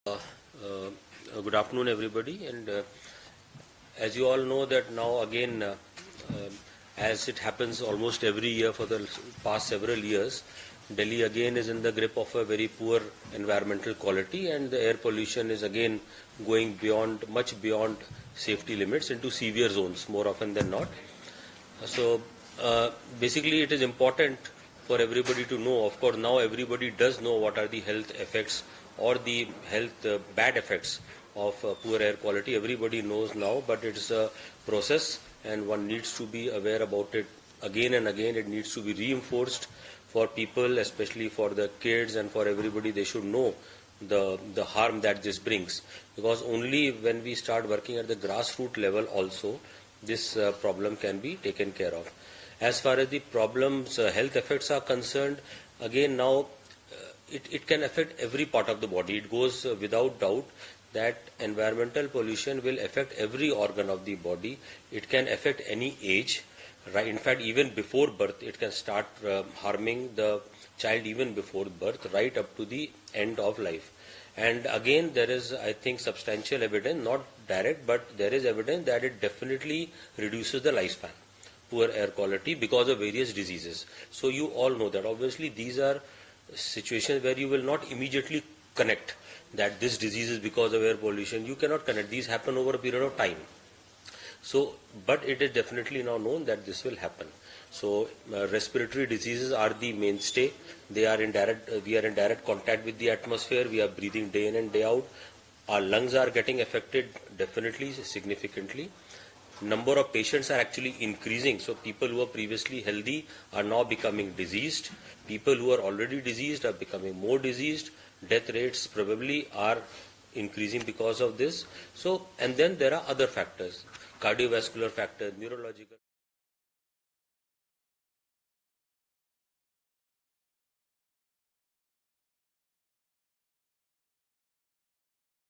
Good afternoon, everybody. And as you all know that now again, as it happens almost every year for the past several years, Delhi again is in the grip of a very poor environmental quality, and the air pollution is again going beyond, much beyond safety limits into severe zones more often than not. So basically it is important for everybody to know. Of course, now everybody does know what are the health effects or the health bad effects of poor air quality. Everybody knows now, but it's a process and one needs to be aware about it again and again. It needs to be reinforced for people, especially for the kids and for everybody. They should know the harm that this brings, because only when we start working at the grassroots level also this problem can be taken care of. As far as the problems, health effects are concerned, again now it can affect every part of the body. It goes without doubt that environmental pollution will affect every organ of the body. It can affect any age, right? In fact, even before birth, it can start harming the child even before birth, right up to the end of life. And again, there is, I think, substantial evidence, not direct, but there is evidence that it definitely reduces the lifespan, poor air quality, because of various diseases. So you all know that. Obviously, these are situations where you will not immediately connect that this disease is because of air pollution. You cannot connect. These happen over a period of time. So, but it is definitely now known that this will happen. So, respiratory diseases are the mainstay. They are in direct. We are in direct contact with the atmosphere. We are breathing day in and day out. Our lungs are getting affected definitely, significantly. Number of patients are actually increasing. So, people who were previously healthy are now becoming diseased. People who are already diseased are becoming more diseased. Death rates probably are increasing because of this. So, and then there are other factors, cardiovascular factors, neurological.